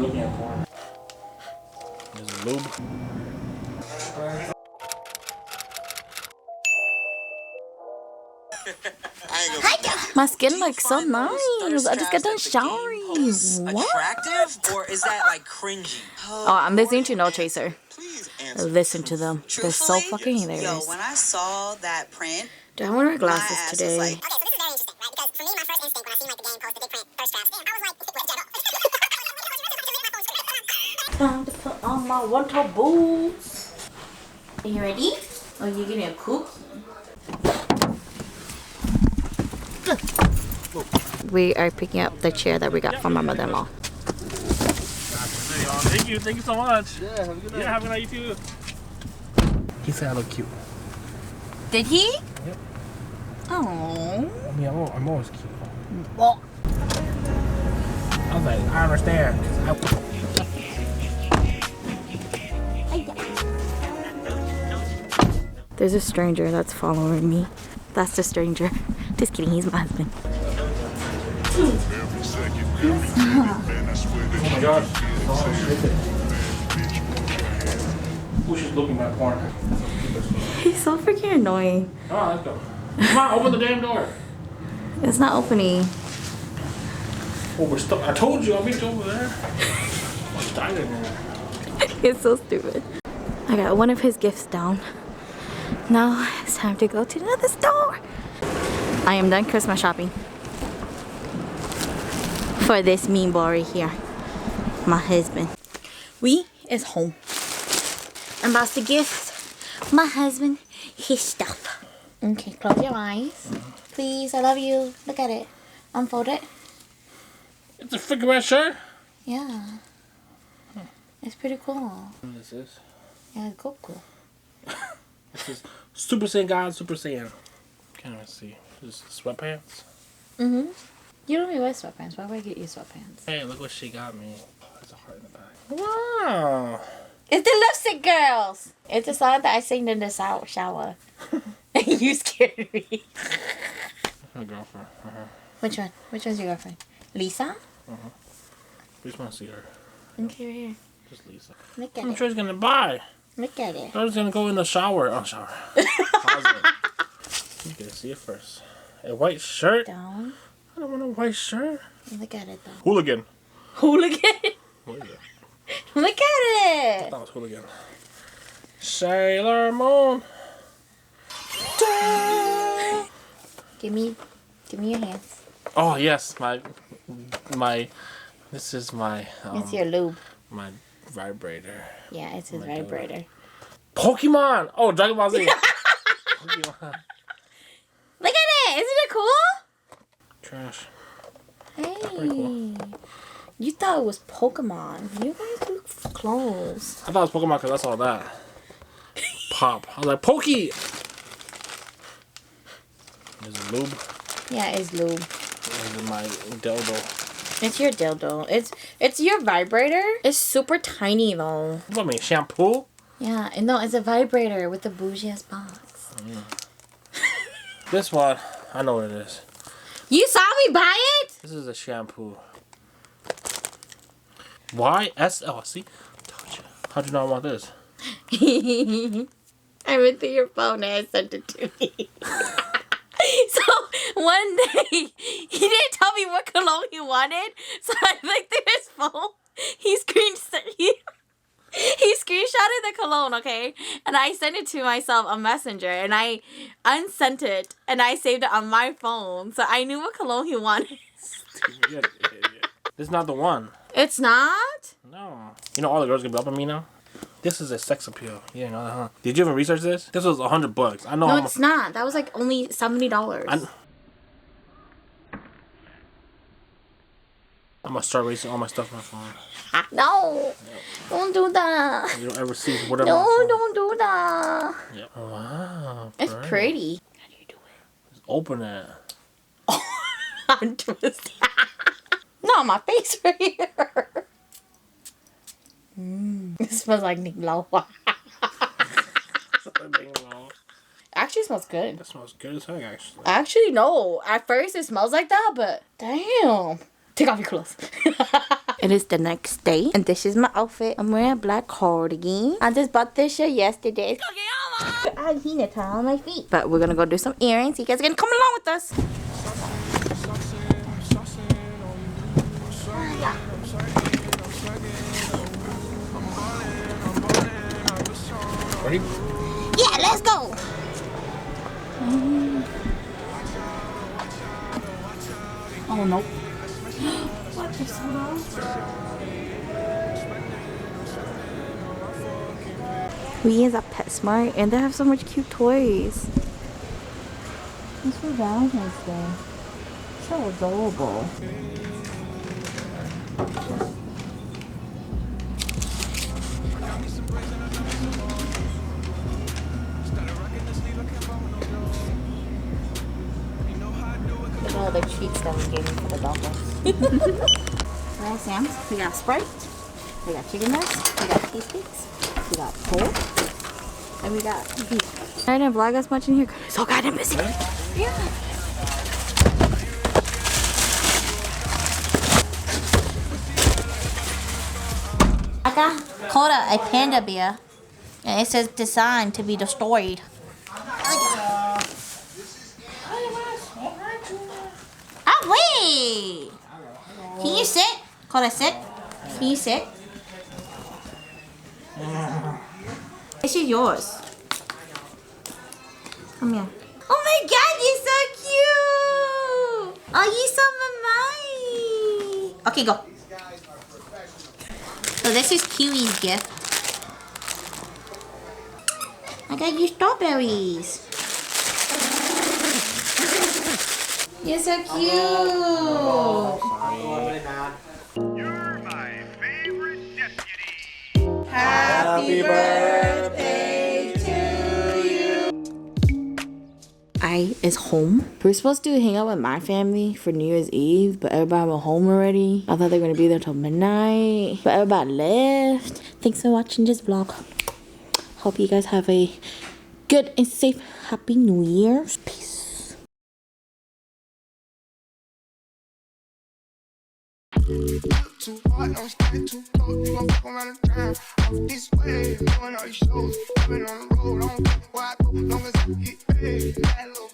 looking at porn. There's a lube. My skin looks so nice. I just got done showering. What? Attractive, or is that like cringy? Oh, I'm listening to No Chaser. Listen to them. They're so fucking hilarious. Yo, when I saw that print, do I want to wear glasses today? Like, okay, so this is very interesting, right? Because for me, my first instinct when I seen like the game post the big print thirst traps, I was like, Time to put on my winter boots. Are you ready? Oh, you give me a cookie. We are picking up the chair that we got from my mother-in-law. Thank you so much. Yeah, have a good night. Yeah, have a good night, you too. He said I look cute. Did he? Yep. Oh. I mean, I'm always cute. Well. I was like, I understand. There's a stranger that's following me. That's the stranger. Just kidding, he's my husband. Oh my gosh. Who's just looking at porn? He's so freaking annoying. Oh, let's go. Come on, open the damn door. It's not opening. Oh, we're stuck. I told you, I'll meet you over there. I'm stuck in there. It's so stupid. I got one of his gifts down. Now it's time to go to another store. I am done Christmas shopping. For this mean boy right here. My husband. We is home. I'm about to gift my husband his stuff. Okay, close your eyes. Please, I love you. Look at it. Unfold it. It's a figure out shirt? Yeah. It's pretty cool. What is this? Yeah, it's cool. This is Super Saiyan God, Super Saiyan. Can't even see. This is sweatpants? Mm-hmm. You don't even wear sweatpants. Why would I get you sweatpants? Hey, look what she got me. There's a heart in the back. Wow. It's the lipstick girls. It's a song that I sing in the shower. You scared me. My girlfriend. Which one? Which one's your girlfriend? Lisa? We just want to see her. Okay, right here. Just Lisa. Look at I'm it. sure he's gonna buy. Look at it. I was gonna go in the shower. Oh, shower. Closet. You gotta see it first. A white shirt? Down. I don't want a white shirt. Look at it though. Hooligan. Hooligan? What is it? Look at I it. thought it was hooligan. Sailor Moon. Give me your hands. Oh yes, my. This is my. It's your lube. My vibrator. Yeah, it's his my vibrator. Pokemon. Oh, Dragon Ball Z. Pokemon. Look at it. Isn't it cool? Trash. Hey. Cool. You thought it was Pokemon. You guys look close. I thought it was Pokemon because I saw that. Pop. I was like, Pokey. There's a lube. Yeah, it's lube. There's my dildo. It's your dildo. It's your vibrator. It's super tiny though. What mean, shampoo? Yeah, and no, it's a vibrator with a bougie ass box. This one, I know what it is. You saw me buy it? This is a shampoo. YSL. See? Told you. How'd you not want this? I went through your phone and I sent it to me. So one day he didn't tell me what cologne he wanted, so I looked through his phone. He screenshotted the cologne, okay, and I sent it to myself on Messenger, and I unsent it, and I saved it on my phone, so I knew what cologne he wanted. Idiot. This is not the one. It's not? No. You know all the girls gonna be up on me now. This is a sex appeal. You didn't know that, huh? Did you even research this? This was $100. I know. No, it's not. That was like only $70. I'm gonna start erasing all my stuff on my phone. No, don't do that. You don't ever see whatever. No, don't do that. Yep. Wow. It's pretty. How do you do it? Just open it. Untwist. No, my face right here. It smells like Nick-Lo. Actually, it smells good. That smells good as heck, actually. Actually, no. At first, it smells like that, but damn. Take off your clothes. It is the next day, and this is my outfit. I'm wearing a black cardigan. I just bought this shirt yesterday. I need to tie on my feet. But we're gonna go do some earrings. You guys are gonna come along with us. Ready? Yeah, let's go. Oh no. What the soda? We is at PetSmart and they have so much cute toys. It's for Valentine's Day. So adorable. Look at all the treats that we gave him for the dog. Alright, Sam's. We got Sprite. We got chicken nuggets. We got cheese sticks. We got pork. And we got beef. I didn't vlog as much in here because it's so goddamn busy. Yeah. I got Coda, a panda bear. And it says designed to be destroyed. Oh, wait! Can you sit? Coda, sit. Can you sit? This is yours. Come here. Oh my god, you're so cute! Oh, you're so mine. Okay, go. So this is Kiwi's gift. I got you strawberries. You're so cute. You're my favorite deputy. Happy birthday to you. I is home. We're supposed to hang out with my family for New Year's Eve, but everybody went home already. I thought they were gonna be there till midnight, but everybody left. Thanks for watching this vlog. Hope you guys have a good and safe Happy New Year. Peace. Too hard, don't stay too close. You gon' fuck around and drown. Off this way, doing all these shows. I've been on the road, I don't care where I go, long as I get paid. That little